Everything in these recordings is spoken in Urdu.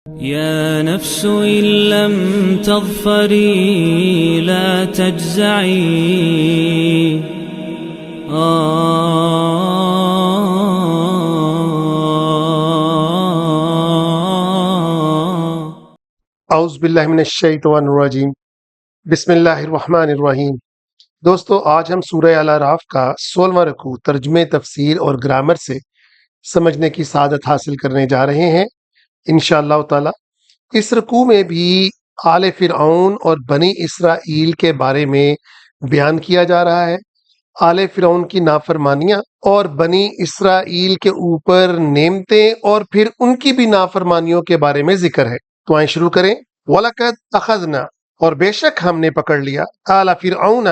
يا نفس إن لم تظفري لا تجزعي. اعوذ باللہ من الشیطان الرجیم، بسم اللہ الرحمن الرحیم۔ دوستو، آج ہم سورہ الاعراف کا 16واں رکوع ترجمے، تفسیر اور گرامر سے سمجھنے کی سعادت حاصل کرنے جا رہے ہیں انشاءاللہ تعالی۔ اس رکوع میں بھی آل فرعون اور بنی اسرائیل کے بارے میں بیان کیا جا رہا ہے۔ آل فرعون کی نافرمانیاں اور بنی اسرائیل کے اوپر نعمتیں اور پھر ان کی بھی نافرمانیوں کے بارے میں ذکر ہے۔ تو آئیں شروع کریں۔ وَلَقَدْ أَخَذْنَا، اور بے شک ہم نے پکڑ لیا، آل فرعون،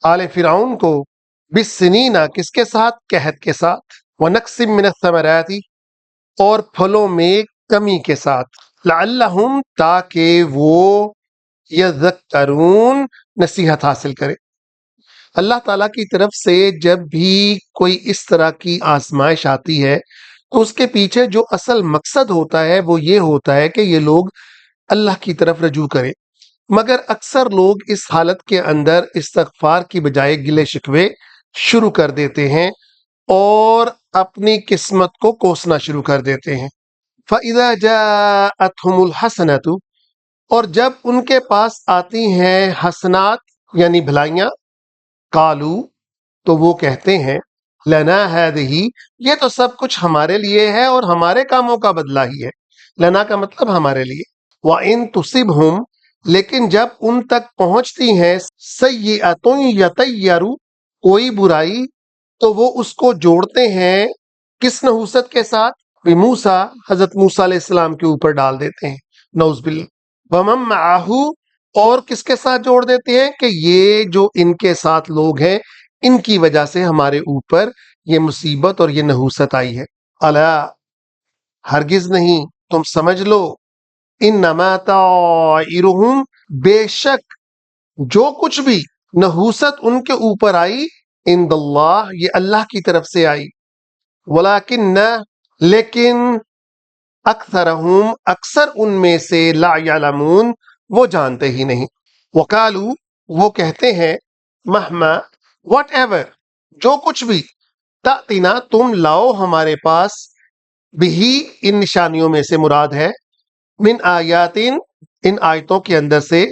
آل فرعون کو، بالسنین، کس کے ساتھ؟ قحط کے ساتھ، وَنَقْصٍ مِّنَ الثَّمَرَاتِ، اور پھلوں میں کمی کے ساتھ، لعلہم، تاکہ وہ یذکرون، نصیحت حاصل کرے۔ اللہ تعالیٰ کی طرف سے جب بھی کوئی اس طرح کی آزمائش آتی ہے تو اس کے پیچھے جو اصل مقصد ہوتا ہے وہ یہ ہوتا ہے کہ یہ لوگ اللہ کی طرف رجوع کریں، مگر اکثر لوگ اس حالت کے اندر استغفار کی بجائے گلے شکوے شروع کر دیتے ہیں اور اپنی قسمت کو کوسنا شروع کر دیتے ہیں۔ فَإِذَا جَاءَتْهُمُ الْحَسَنَةُ، اور جب ان کے پاس آتی ہیں حسنات یعنی بھلائیاں، قالو، تو وہ کہتے ہیں، لنا ہذہ، یہ تو سب کچھ ہمارے لیے ہے اور ہمارے کاموں کا بدلہ ہی ہے۔ لنا کا مطلب ہمارے لیے۔ وَإِن تُصِبْهُمْ، لیکن جب ان تک پہنچتی ہیں سیئۃ یطیروا، کوئی برائی، تو وہ اس کو جوڑتے ہیں کس نحوست کے ساتھ؟ بموسیٰ، حضرت موسیٰ علیہ السلام کے اوپر ڈال دیتے ہیں، نعوذ باللہ۔ ومن معہ، اور کس کے ساتھ جوڑ دیتے ہیں کہ یہ جو ان کے ساتھ لوگ ہیں ان کی وجہ سے ہمارے اوپر یہ مصیبت اور یہ نحوست آئی ہے۔ الا، ہرگز نہیں، تم سمجھ لو، انما طائرہم، بے شک جو کچھ بھی نحوست ان کے اوپر آئی، عند اللہ، یہ اللہ کی طرف سے آئی، ولیکن، لیکن، اکثرہم، اکثر ان میں سے، لا یعلمون، وہ جانتے ہی نہیں۔ وقالو، وہ کہتے ہیں، مہما، واٹ ایور، جو کچھ بھی، تأتینا، تم لاؤ ہمارے پاس، بہی، ان نشانیوں میں سے مراد ہے، من آیاتین، ان آیتوں کے اندر سے،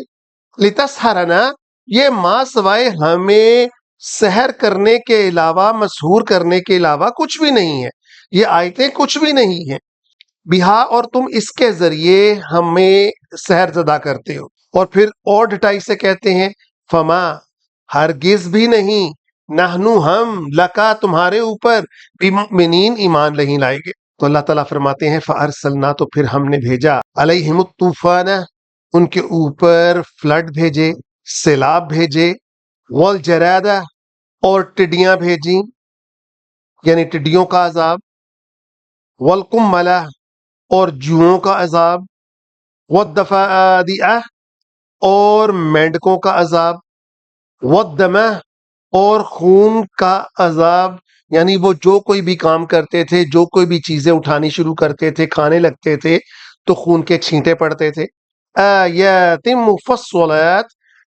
لتسحرنا، یہ ما سوائے ہمیں سحر کرنے کے علاوہ، مسحور کرنے کے علاوہ کچھ بھی نہیں ہے، یہ آیتیں کچھ بھی نہیں ہیں، بہا، اور تم اس کے ذریعے ہمیں سحر زدہ کرتے ہو۔ اور پھر اور ڈٹائی سے کہتے ہیں، فما، ہرگز بھی نہیں، نحنو، ہم، لکا، تمہارے اوپر، بمؤمنین، ایمان نہیں لائیں گے۔ تو اللہ تعالیٰ فرماتے ہیں، فارسلنا، تو پھر ہم نے بھیجا، علیہم الطوفان، ان کے اوپر فلڈ بھیجے، سیلاب بھیجے، والجراد، اور ٹڈیاں بھیجیں، یعنی ٹڈیوں کا عذاب، والقمل، اور جوؤں کا عذاب، والضفادع، اور مینڈکوں کا عذاب، والدم، اور خون کا عذاب، یعنی وہ جو کوئی بھی کام کرتے تھے، جو کوئی بھی چیزیں اٹھانی شروع کرتے تھے، کھانے لگتے تھے تو خون کے چھینٹے پڑتے تھے۔ آیات مفصلات،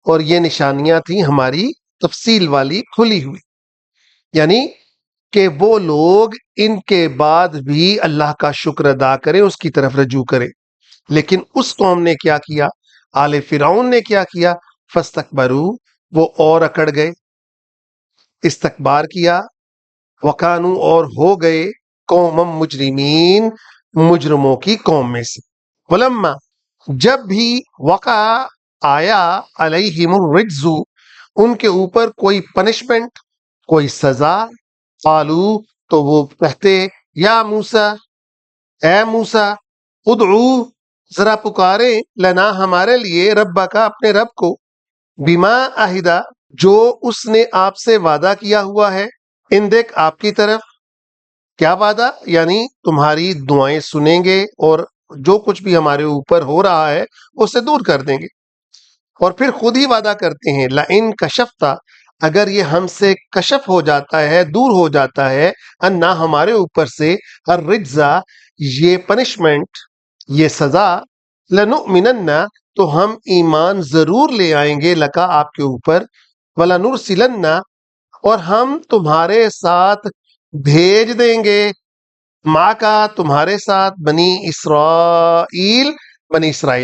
اور یہ نشانیاں تھیں ہماری تفصیل والی، کھلی ہوئی، یعنی کہ وہ لوگ ان کے بعد بھی اللہ کا شکر ادا کریں، اس کی طرف رجوع کریں۔ لیکن اس قوم نے کیا کیا؟ آل فرعون نے کیا کیا؟ فاستکبروا، وہ اور اکڑ گئے، استکبار کیا، وکانو، اور ہو گئے، قوم مجرمین، مجرموں کی قوم میں سے۔ ولما، جب بھی، وقع، آیا، علیہم الرجز، ان کے اوپر کوئی پنشمنٹ، کوئی سزا، قالو، تو وہ کہتے، یا موسیٰ، اے موسیٰ، ادعو، ذرا پکارے، لنا، ہمارے لیے، ربک، اپنے رب کو، بما عہدہ، جو اس نے آپ سے وعدہ کیا ہوا ہے، اندک، آپ کی طرف۔ کیا وعدہ؟ یعنی تمہاری دعائیں سنیں گے اور جو کچھ بھی ہمارے اوپر ہو رہا ہے اسے دور کر دیں گے۔ اور پھر خود ہی وعدہ کرتے ہیں، لئن کشفتا، اگر یہ ہم سے کشف ہو جاتا ہے، دور ہو جاتا ہے، انا، ہمارے اوپر سے، الرجزا، یہ پنشمنٹ، یہ سزا، لنؤمنن تو ہم ایمان ضرور لے آئیں گے لکا آپ کے اوپر، ولنرسلن اور ہم تمہارے ساتھ بھیج دیں گے، ماں کا تمہارے ساتھ بنی اسرائیل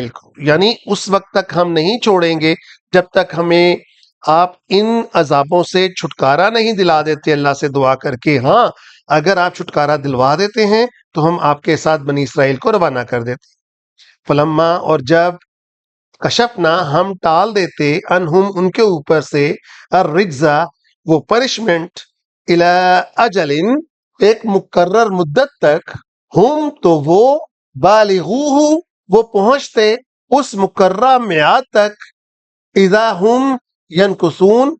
کو، یعنی اس وقت تک ہم نہیں چھوڑیں گے جب تک ہمیں آپ ان عذابوں سے چھٹکارا نہیں دلا دیتے اللہ سے دعا کر کے۔ ہاں اگر آپ چھٹکارا دلوا دیتے ہیں تو ہم آپ کے ساتھ بنی اسرائیل کو روانہ کر دیتے۔ فلما اور جب کشفنا ہم ٹال دیتے انہم ان کے اوپر سے الرجزا وہ پنشمنٹ الی اجل ایک مقرر مدت تک، ہم تو وہ بالغوہ وہ پہنچتے اس مقررہ میعاد تک، اذا ہم ینکثون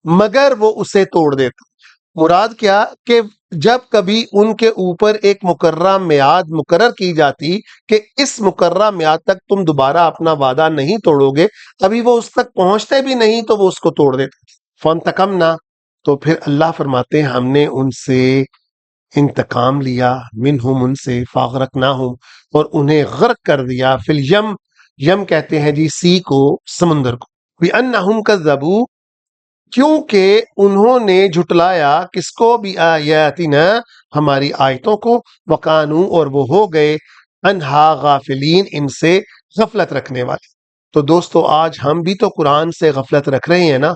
مگر وہ اسے توڑ دیتے۔ مراد کیا کہ جب کبھی ان کے اوپر ایک مقررہ میعاد مقرر کی جاتی کہ اس مقررہ میعاد تک تم دوبارہ اپنا وعدہ نہیں توڑو گے، ابھی وہ اس تک پہنچتے بھی نہیں تو وہ اس کو توڑ دیتے۔ فانتقمنا تو پھر اللہ فرماتے ہیں ہم نے ان سے انتقام لیا، منہم ان سے، فاغرقناہم اور انہیں غرق کر دیا، فی الیم یم کہتے ہیں جی سی کو، سمندر کو، بِأَنَّهُمْ كَذَّبُوا کیونکہ انہوں نے جھٹلایا کس کو، بھی آیاتنا ہماری آیتوں کو، وقانو اور وہ ہو گئے انہا غافلین ان سے غفلت رکھنے والے۔ تو دوستو آج ہم بھی تو قرآن سے غفلت رکھ رہے ہیں نا،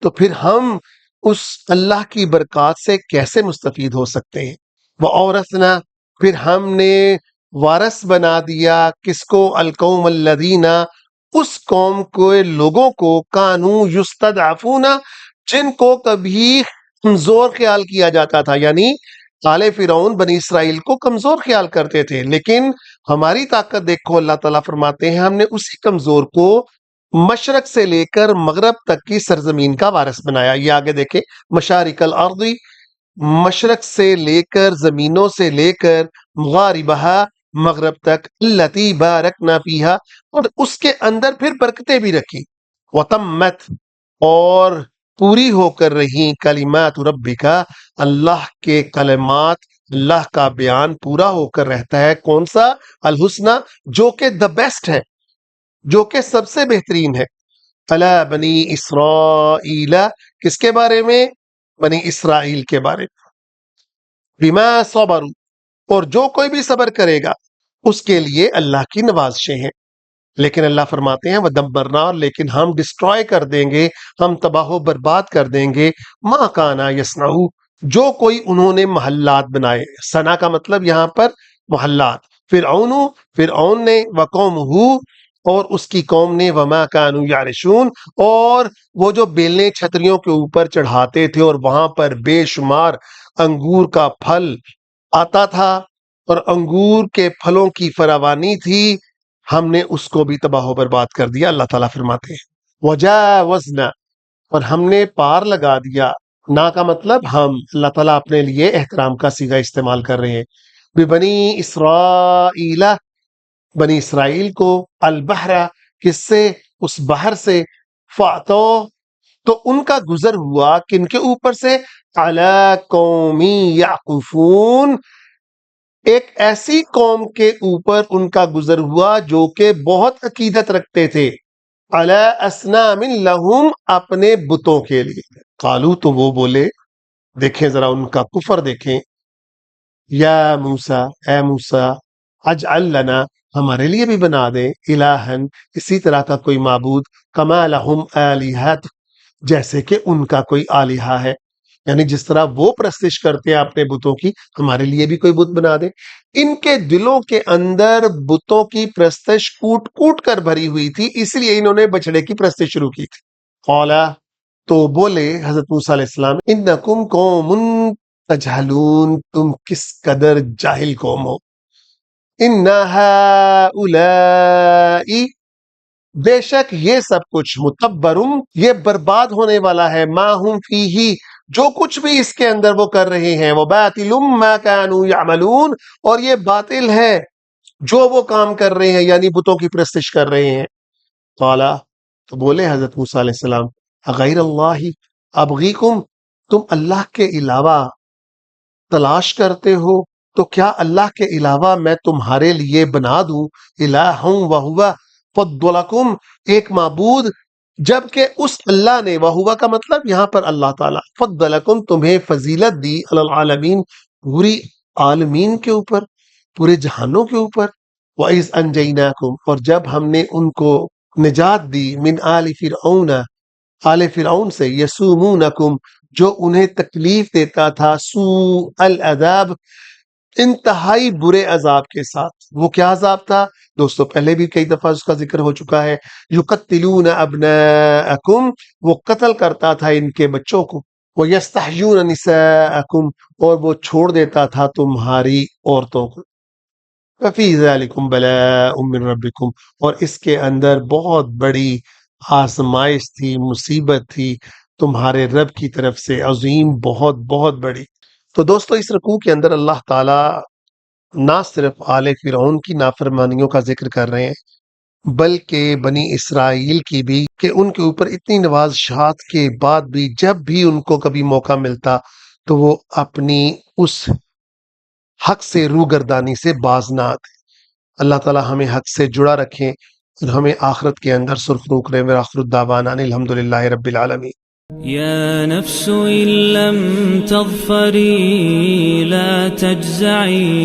تو پھر ہم اس اللہ کی برکات سے کیسے مستفید ہو سکتے ہیں؟ وَأَوْرَثْنَا پھر ہم نے وارث بنا دیا کس کو، القوم الذین اس قوم کے لوگوں کو، کانو یستضعفون جن کو کبھی کمزور خیال کیا جاتا تھا، یعنی آل فرعون بنی اسرائیل کو کمزور خیال کرتے تھے، لیکن ہماری طاقت دیکھو، اللہ تعالیٰ فرماتے ہیں ہم نے اسی کمزور کو مشرق سے لے کر مغرب تک کی سرزمین کا وارث بنایا۔ یہ آگے دیکھیں، مشارق الارض مشرق سے لے کر زمینوں سے لے کر مغاربہا مغرب تک، التی بارکنا فیہا اور اس کے اندر پھر برکتیں بھی رکھی، وتمت اور پوری ہو کر رہی، کلمات ربکا اللہ کے کلمات، اللہ کا بیان پورا ہو کر رہتا ہے، کون سا، الحسنہ جو کہ دا بیسٹ ہے، جو کہ سب سے بہترین ہے، علی بنی اسرائیل کس کے بارے میں، بنی اسرائیل کے بارے میں، بما صبروا اور جو کوئی بھی صبر کرے گا اس کے لیے اللہ کی نوازشیں ہیں۔ لیکن اللہ فرماتے ہیں وَدَمَّرْنَا لیکن ہم ڈسٹروائے کر دیں گے، ہم تباہ و برباد کر دیں گے، مَا كَانَ يَصْنَعُ جو کوئی انہوں نے محلات بنائے، ثنا کا مطلب یہاں پر محلات، فرعون نے، وَقَوْمُهُ اور اس کی قوم نے، وَمَا كَانُوا يَعْرِشُونَ اور وہ جو بیلیں چھتریوں کے اوپر چڑھاتے تھے اور وہاں پر بے شمار انگور کا پھل آتا تھا اور انگور کے پھلوں کی فراوانی تھی، ہم نے اس کو بھی تباہ و برباد کر دیا۔ اللہ تعالیٰ فرماتے ہیں وَجَاوَزْنَا اور ہم نے پار لگا دیا، نا کا مطلب ہم، اللہ تعالیٰ اپنے لیے احترام کا صیغہ استعمال کر رہے ہیں، ببنی اسرائیل بنی اسرائیل کو، البحر کس سے، اس بحر سے، فاتو تو ان کا گزر ہوا کن کے اوپر سے، علی قوم یعقوفون ایک ایسی قوم کے اوپر ان کا گزر ہوا جو کہ بہت عقیدت رکھتے تھے، علی اصنام لہم اپنے بتوں کے لیے، قالو تو وہ بولے، دیکھیں ذرا ان کا کفر دیکھیں، یا موسیٰ اے موسیٰ اجعل لنا ہمارے لیے بھی بنا دیں، الہن اسی طرح کا کوئی معبود، کما لہم آلہت جیسے کہ ان کا کوئی آلہہ ہے، یعنی جس طرح وہ پرستش کرتے ہیں اپنے بتوں کی، ہمارے لیے بھی کوئی بت بنا دے۔ ان کے دلوں کے اندر بتوں کی پرستش کوٹ کوٹ کر بھری ہوئی تھی، اس لیے انہوں نے بچڑے کی پرستش شروع کی تھی۔ قالا تو بولے حضرت موسیٰ علیہ السلام، انکم قوم تجہلون تم کس قدر جاہل قوم ہو، ان ہؤلاء بے شک یہ سب کچھ، متبرم یہ برباد ہونے والا ہے، ما ہم فیہ جو کچھ بھی اس کے اندر وہ کر رہے ہیں، وباطل ما كانوا يعملون اور یہ باطل ہے جو وہ کام کر رہے ہیں، یعنی بتوں کی پرستش کر رہے ہیں۔ قالا تو بولے حضرت موسیٰ علیہ السلام، غیر اللہ ابغیکم تم اللہ کے علاوہ تلاش کرتے ہو، تو کیا اللہ کے علاوہ میں تمہارے لیے بنا دوں الہً وہو فضلکم، ایک معبود، جبکہ اس اللہ نے، وہو کا مطلب یہاں پر اللہ تعالیٰ، فضلکم تمہیں فضیلت دی، علی العالمین پوری عالمین کے اوپر، پورے جہانوں کے اوپر، وَإِذْ أَنْجَيْنَاكُمْ اور جب ہم نے ان کو نجات دی، من آل فرعون، آل فرعون سے، یسومونکم جو انہیں تکلیف دیتا تھا، سوء العذاب انتہائی برے عذاب کے ساتھ۔ وہ کیا عذاب تھا دوستو؟ پہلے بھی کئی دفعہ اس کا ذکر ہو چکا ہے، یقتلون ابناءکم وہ قتل کرتا تھا ان کے بچوں کو، ویستحیون نساءکم اور وہ چھوڑ دیتا تھا تمہاری عورتوں کو، ففی ذالکم بلاء من ربکم اور اس کے اندر بہت بڑی آزمائش تھی، مصیبت تھی تمہارے رب کی طرف سے، عظیم، بہت بہت بڑی۔ تو دوستو اس رکوع کے اندر اللہ تعالیٰ نہ صرف آل فرعون کی نافرمانیوں کا ذکر کر رہے ہیں بلکہ بنی اسرائیل کی بھی، کہ ان کے اوپر اتنی نوازشات کے بعد بھی جب بھی ان کو کبھی موقع ملتا تو وہ اپنی اس حق سے روگردانی سے باز نہ آتے۔ اللہ تعالیٰ ہمیں حق سے جڑا رکھیں اور ہمیں آخرت کے اندر سرخرو کریں۔ وآخر الدعوانا ان الحمدللہ رب العالمین۔ يا نفس إن لم تظفري لا تجزعي